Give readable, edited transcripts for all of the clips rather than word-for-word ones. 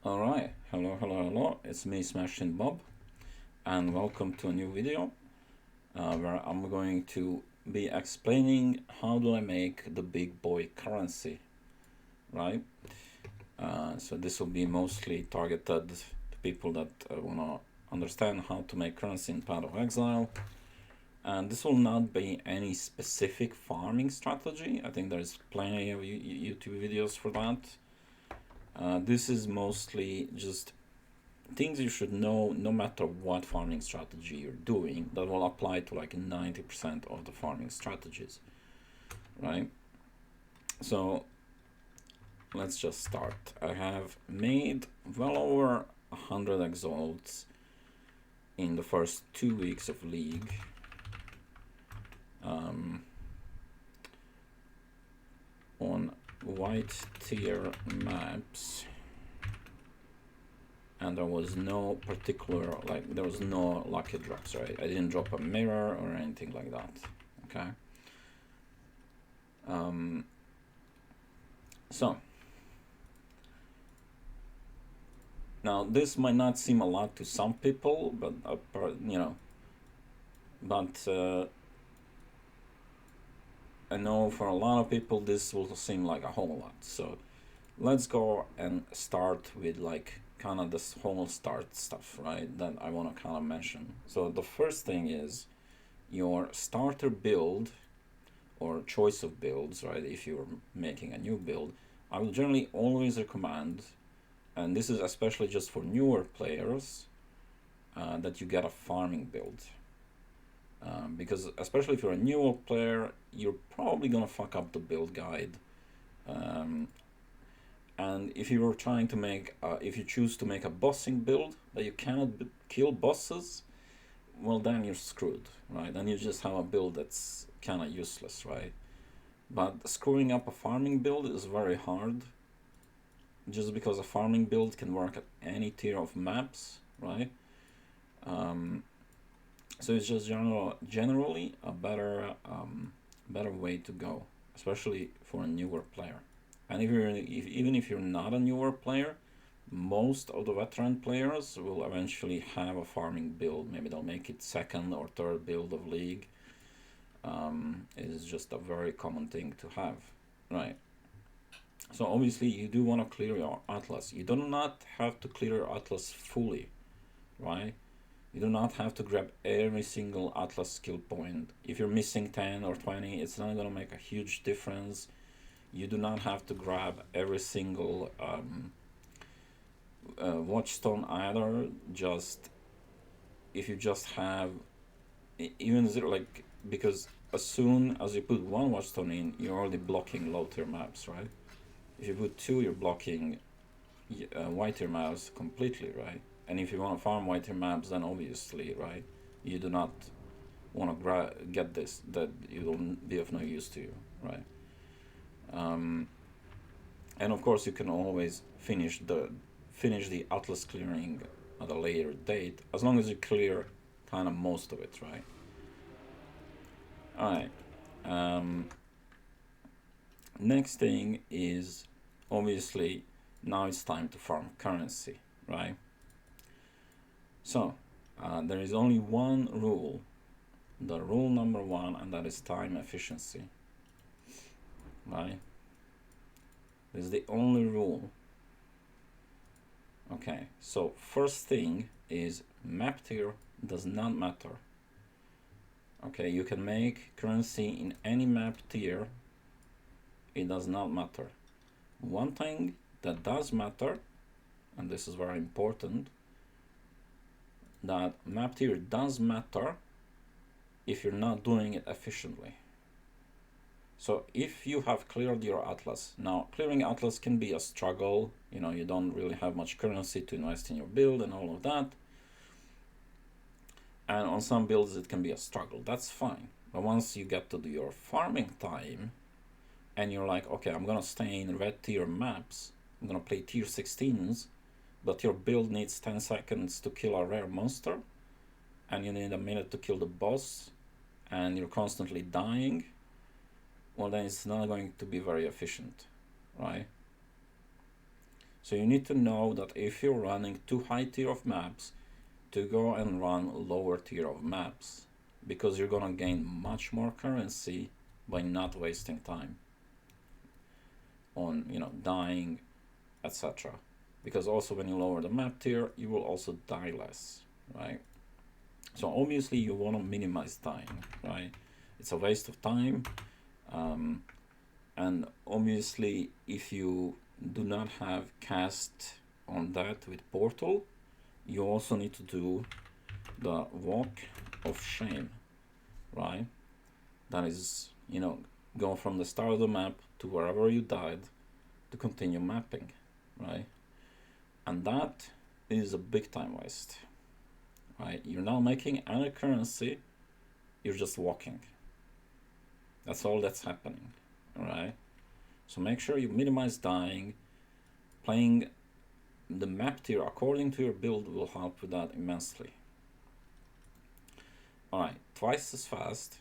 Alright, hello, it's me Smashinbob, and welcome to a new video where I'm going to be explaining how do I make the big boy currency, right? So this will be mostly targeted to people that want to understand how to make currency in Path of Exile, and this will not be any specific farming strategy. I think there's plenty of YouTube videos for that. This is mostly just things you should know no matter what farming strategy you're doing that will apply to like 90% of the farming strategies, right? So let's just start. I have made well over 100 exalts in the first 2 weeks of League. On white tier maps, and there was no particular, like, there was no lucky drops, right? I didn't drop a mirror or anything like that, okay? So now this might not seem a lot to some people, but I know for a lot of people this will seem like a whole lot. So let's go and start with like kind of this whole start stuff, right, that I want to kind of mention. So the first thing is your starter build or choice of builds, right? If you're making a new build, I will generally always recommend, and this is especially just for newer players, that you get a farming build. Because especially if you're a newer player, you're probably gonna fuck up the build guide. And if you were trying to make, if you choose to make a bossing build that you cannot kill bosses, well then you're screwed, right? Then you just have a build that's kind of useless, right? But screwing up a farming build is very hard, just because a farming build can work at any tier of maps, right? So it's just generally a better way to go, especially for a newer player. And even if you're not a newer player, most of the veteran players will eventually have a farming build. Maybe they'll make it second or third build of League. It is just a very common thing to have, right? So obviously you do want to clear your atlas. You do not have to clear your atlas fully, right? You do not have to grab every single atlas skill point. If you're missing 10 or 20, it's not going to make a huge difference. You do not have to grab every single watchstone either. Just if you just have even zero, like, because as soon as you put one watchstone in, you're already blocking low tier maps, right? If you put two, you're blocking white tier maps completely, right? And if you want to farm white tier maps, then obviously, right, you do not want to get this, that it will be of no use to you, right? And of course, you can always finish the atlas clearing at a later date, as long as you clear kind of most of it, right? All right. Next thing is obviously now it's time to farm currency, right? So there is only one rule, the rule number one, and that is time efficiency, right? This is the only rule. Okay, so first thing is map tier does not matter. Okay, you can make currency in any map tier, it does not matter. One thing that does matter, and this is very important, that map tier does matter if you're not doing it efficiently. So if you have cleared your atlas, now clearing atlas can be a struggle, you don't really have much currency to invest in your build and all of that. And on some builds it can be a struggle, that's fine. But once you get to do your farming time, and you're like, okay, I'm gonna stay in red tier maps, I'm gonna play tier 16s, but your build needs 10 seconds to kill a rare monster, and you need a minute to kill the boss, and you're constantly dying, well then it's not going to be very efficient, right? So you need to know that if you're running too high tier of maps, to go and run lower tier of maps, because you're gonna gain much more currency by not wasting time on dying, etc. Because also when you lower the map tier, you will also die less, right? So obviously you want to minimize dying, right? It's a waste of time, and obviously if you do not have cast on that with portal, you also need to do the walk of shame, right? That is, go from the start of the map to wherever you died to continue mapping, right? And that is a big time waste, right? You're not making any currency, you're just walking. That's all that's happening, all right? So make sure you minimize dying. Playing the map tier according to your build will help with that immensely. Alright, twice as fast.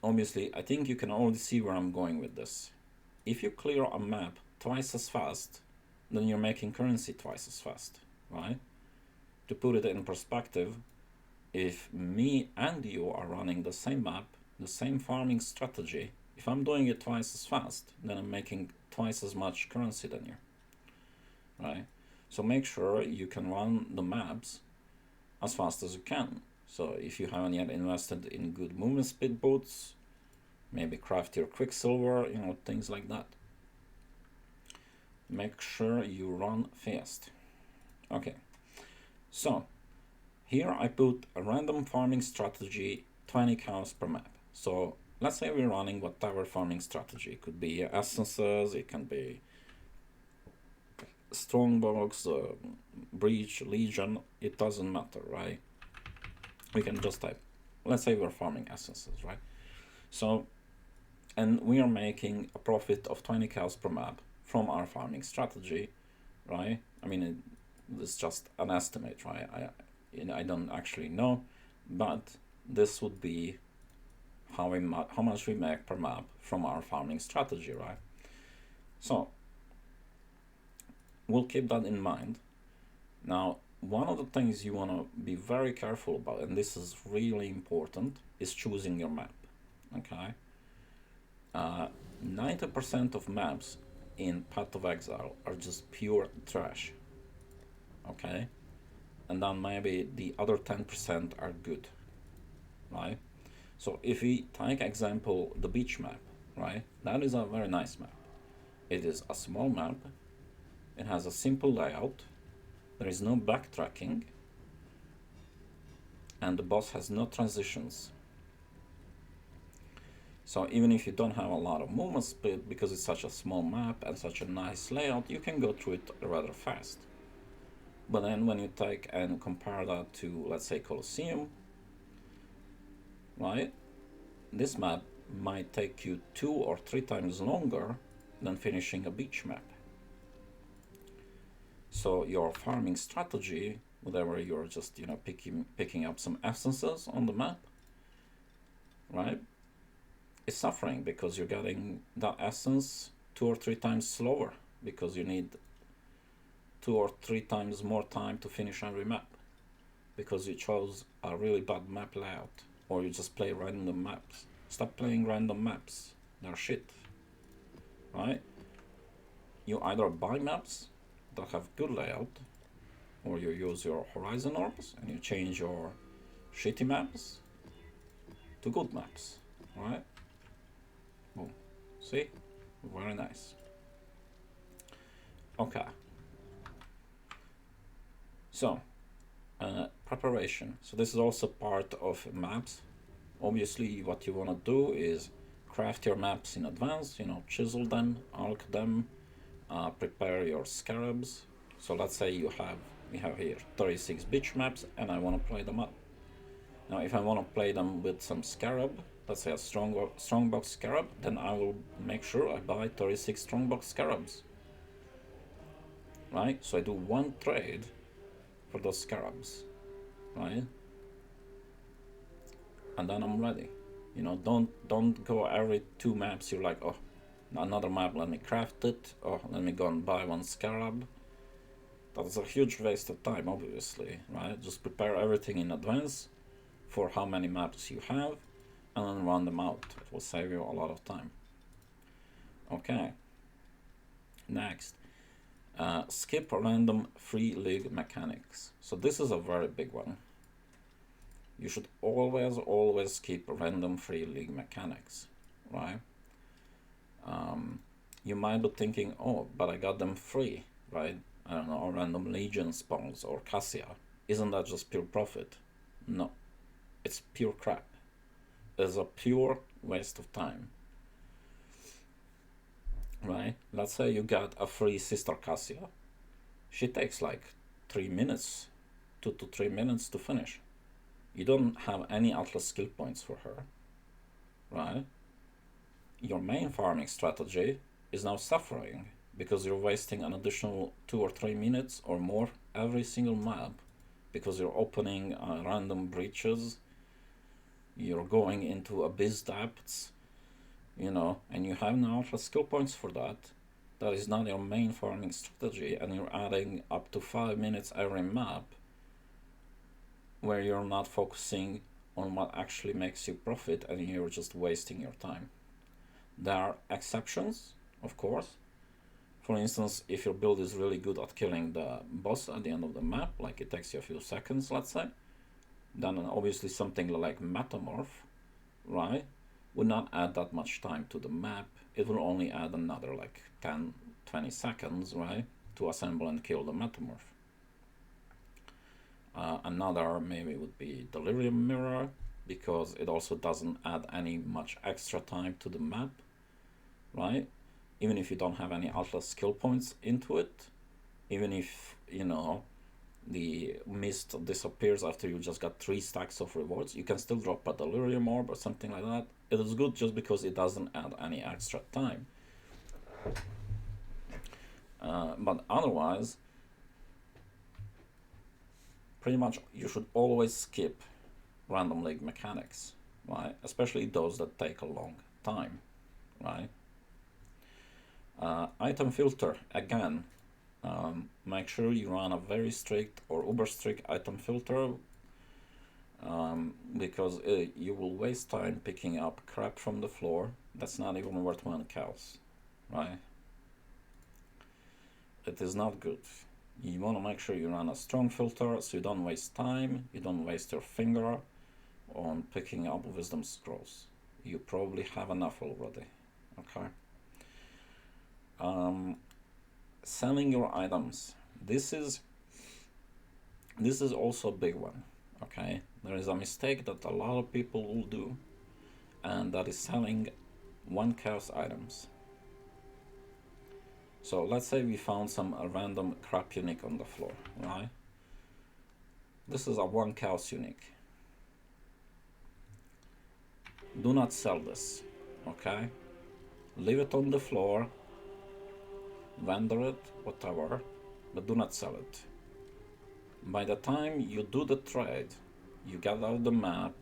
Obviously, I think you can already see where I'm going with this. If you clear a map twice as fast, then you're making currency twice as fast, right? To put it in perspective, if me and you are running the same map, the same farming strategy, if I'm doing it twice as fast, then I'm making twice as much currency than you, right? So make sure you can run the maps as fast as you can. So if you haven't yet invested in good movement speed boots, maybe craft your quicksilver, things like that. Make sure you run fast. Okay, so here I put a random farming strategy, 20 cows per map. So let's say we're running whatever farming strategy. It could be essences, it can be strongbox, breach, legion, it doesn't matter, right? We can just type, let's say we're farming essences, right? So, and we are making a profit of 20 cows per map from our farming strategy, right? I mean, it's just an estimate, right? I don't actually know, but this would be how much we make per map from our farming strategy, right? So we'll keep that in mind. Now, one of the things you want to be very careful about, and this is really important, is choosing your map. Okay, 90% of maps in Path of Exile are just pure trash. Okay, and then maybe the other 10% are good, right? So if we take example the beach map, right, that is a very nice map. It is a small map, it has a simple layout, there is no backtracking, and the boss has no transitions. So even if you don't have a lot of movement speed, because it's such a small map and such a nice layout, you can go through it rather fast. But then when you take and compare that to, let's say, Colosseum, right, this map might take you 2 or 3 times longer than finishing a beach map. So your farming strategy, whatever you're just picking up some essences on the map, right, is suffering because you're getting that essence 2 or 3 times slower because you need 2 or 3 times more time to finish every map because you chose a really bad map layout, or you just play random maps. Stop playing random maps, they're shit, right? You either buy maps that have good layout, or you use your horizon orbs and you change your shitty maps to good maps, right? Boom. See? Very nice. Okay. So, preparation. So this is also part of maps. Obviously, what you want to do is craft your maps in advance, chisel them, arc them, prepare your scarabs. So let's say we have here 36 beach maps and I want to play them up. Now if I want to play them with some scarab, let's say a strongbox scarab, then I will make sure I buy 36 strongbox scarabs. Right? So I do one trade for those scarabs. Right? And then I'm ready. Don't go every 2 maps you're like, oh, another map, let me craft it, or let me go and buy one scarab. That's a huge waste of time, obviously, right? Just prepare everything in advance for how many maps you have, and then run them out. It will save you a lot of time. Okay. Next, skip random free league mechanics. So this is a very big one. You should always skip random free league mechanics, right? You might be thinking, oh, but I got them free, right? I don't know, random legion spawns or Cassia. Isn't that just pure profit? No, it's pure crap. It's a pure waste of time, right? Let's say you got a free sister Cassia. She takes like 3 minutes, 2 to 3 minutes to finish. You don't have any Atlas skill points for her, right? Your main farming strategy is now suffering because you're wasting an additional 2 or 3 minutes or more every single map because you're opening random breaches, you're going into abyss depths, and you have no Atlas skill points for that. That is not your main farming strategy, and you're adding up to 5 minutes every map where you're not focusing on what actually makes you profit and you're just wasting your time. There are exceptions, of course. For instance, if your build is really good at killing the boss at the end of the map, like it takes you a few seconds, let's say, then obviously something like Metamorph, right, would not add that much time to the map. It will only add another like 10, 20 seconds, right, to assemble and kill the Metamorph. Another maybe would be Delirium Mirror, because it also doesn't add any much extra time to the map, right? Even if you don't have any Atlas skill points into it, even if, the mist disappears after you just got 3 stacks of rewards, you can still drop a Delirium Orb or something like that. It is good just because it doesn't add any extra time. But otherwise, pretty much you should always skip random league mechanics, right? Especially those that take a long time, right? Item filter, again, make sure you run a very strict or uber strict item filter, because you will waste time picking up crap from the floor that's not even worth 1 chaos, right? It is not good. You want to make sure you run a strong filter so you don't waste time, you don't waste your finger on picking up wisdom scrolls. You probably have enough already, okay? Selling your items. This is also a big one, okay? There is a mistake that a lot of people will do, and that is selling 1 chaos items. So let's say we found some random crap unique on the floor, right? This is a 1 chaos unique. Do not sell this, okay? Leave it on the floor, vendor it, whatever, but do not sell it. By the time you do the trade, you get out the map,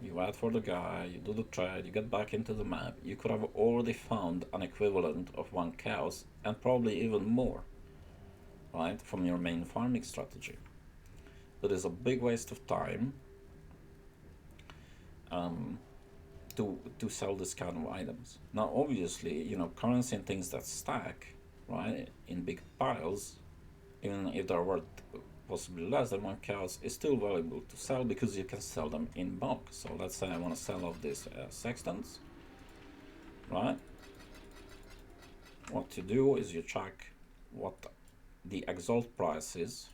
you wait for the guy, you do the trade, you get back into the map, you could have already found an equivalent of 1 chaos, and probably even more, right, from your main farming strategy. It is a big waste of time to sell this kind of items. Now, obviously, currency and things that stack, right, in big piles, even if they're worth possibly less than 1 chaos, is still valuable to sell because you can sell them in bulk. So let's say I want to sell off these sextants, right? What you do is you check what the exalt price is,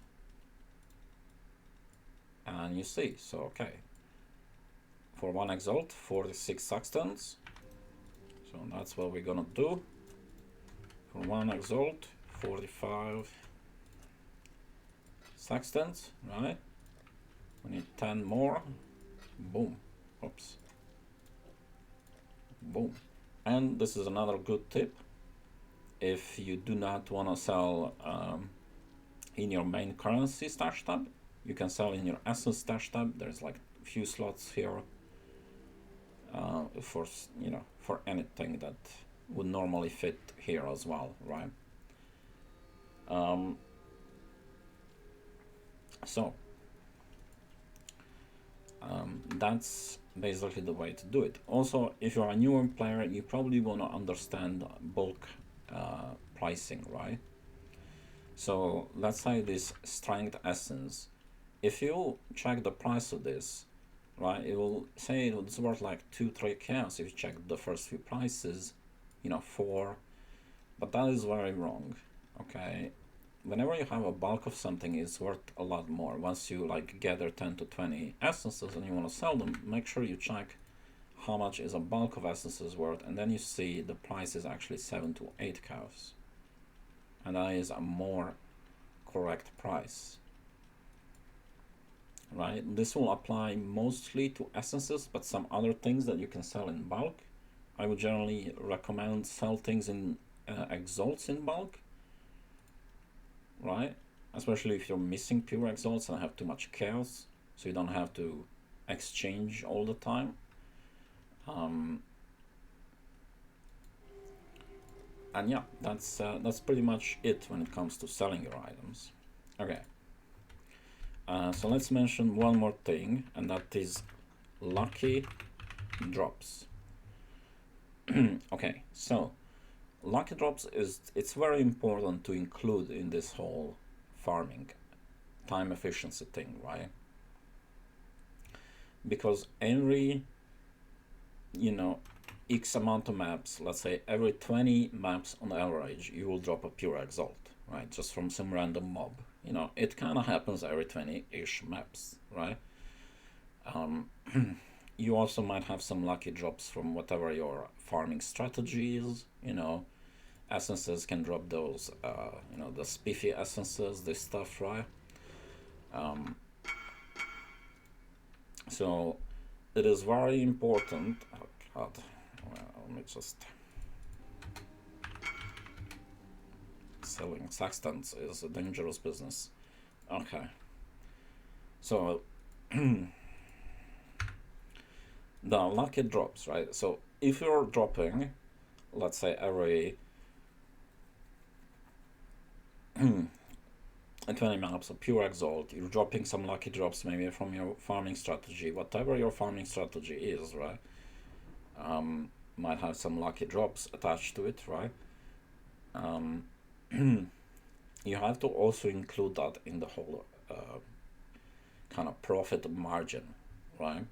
and you see, so okay, for 1 exalt, 46 sextants, so that's what we're gonna do. For 1 exalt, 45 sextants, right? We need 10 more. Boom. Oops. Boom. And this is another good tip. If you do not want to sell in your main currency stash tab, you can sell in your essence stash tab. There's like a few slots here for anything that would normally fit here as well, right? Um, so that's basically the way to do it. Also, if you're a newer player, you probably want to understand bulk pricing, right? So let's say this strength essence. If you check the price of this, right, it will say it's worth like 2-3 chaos if you check the first few prices, 4, but that is very wrong. Okay, whenever you have a bulk of something, it's worth a lot more. Once you like gather 10 to 20 essences and you want to sell them, make sure you check how much is a bulk of essences worth, and then you see the price is actually 7 to 8 cows, and that is a more correct price, right? This will apply mostly to essences, but some other things that you can sell in bulk, I would generally recommend sell things in exalts in bulk, right? Especially if you're missing pure exalts and have too much chaos, so you don't have to exchange all the time. And yeah, that's pretty much it when it comes to selling your items. Okay. So let's mention one more thing, and that is lucky drops. Okay, so lucky drops it's very important to include in this whole farming time efficiency thing, right? Because every X amount of maps, let's say every 20 maps on average, you will drop a pure exalt, right? Just from some random mob. It kind of happens every 20-ish maps, right? You also might have some lucky drops from whatever your farming strategy is. Essences can drop those, the spiffy essences, this stuff, right? So it is very important. Oh God, well, let me just. Selling sextants is a dangerous business. Okay. So the lucky drops, right? So if you're dropping, let's say every 20 maps of pure exalt, you're dropping some lucky drops maybe from your farming strategy, whatever your farming strategy is, right? Might have some lucky drops attached to it, right? You have to also include that in the whole kind of profit margin, right?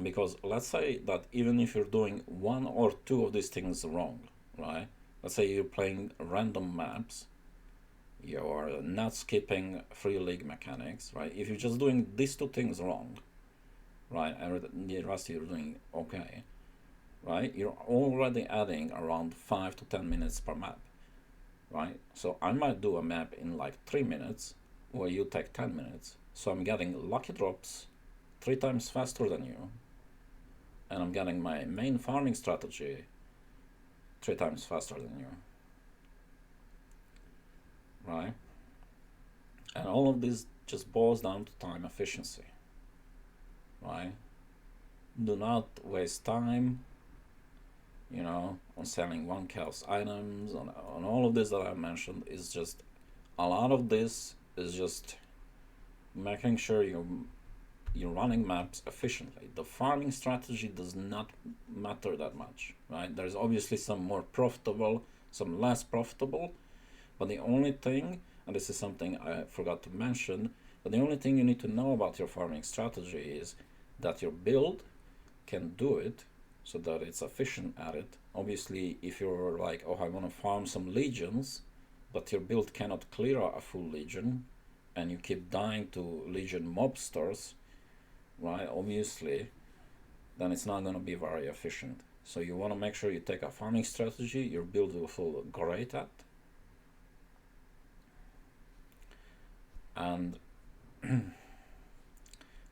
Because let's say that even if you're doing one or two of these things wrong, right? Let's say you're playing random maps, you're not skipping free league mechanics, right? If you're just doing these two things wrong, right, and the rest you're doing okay, right? You're already adding around 5 to 10 minutes per map, right? So I might do a map in like 3 minutes, where you take 10 minutes. So I'm getting lucky drops 3 times faster than you, and I'm getting my main farming strategy 3 times faster than you, right? And all of this just boils down to time efficiency, right? Do not waste time, on selling one chaos items, on all of this that I mentioned. Is just a lot of this is just making sure you're running maps efficiently. The farming strategy does not matter that much, right? There's obviously some more profitable, some less profitable, but the only thing, and this is something I forgot to mention, but the only thing you need to know about your farming strategy is that your build can do it so that it's efficient at it. Obviously, if you're like, oh, I want to farm some legions, but your build cannot clear a full legion, and you keep dying to legion mobsters, right? Obviously, then it's not going to be very efficient. So you want to make sure you take a farming strategy your build will feel great at, and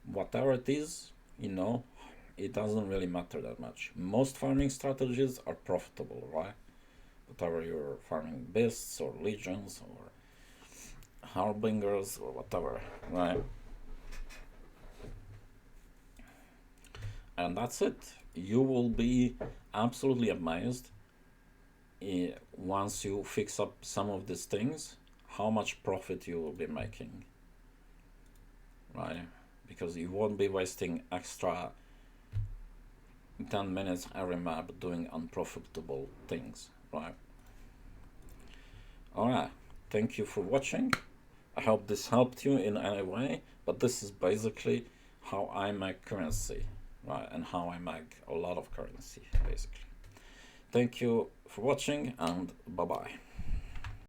whatever it is, it doesn't really matter that much. Most farming strategies are profitable, right? Whatever you're farming beasts or legions or harbingers or whatever, right? And that's it. You will be absolutely amazed once you fix up some of these things, how much profit you will be making, right? Because you won't be wasting extra 10 minutes every map doing unprofitable things, right? Alright, thank you for watching. I hope this helped you in any way, but this is basically how I make currency, right? And how I make a lot of currency, basically. Thank you for watching, and bye bye.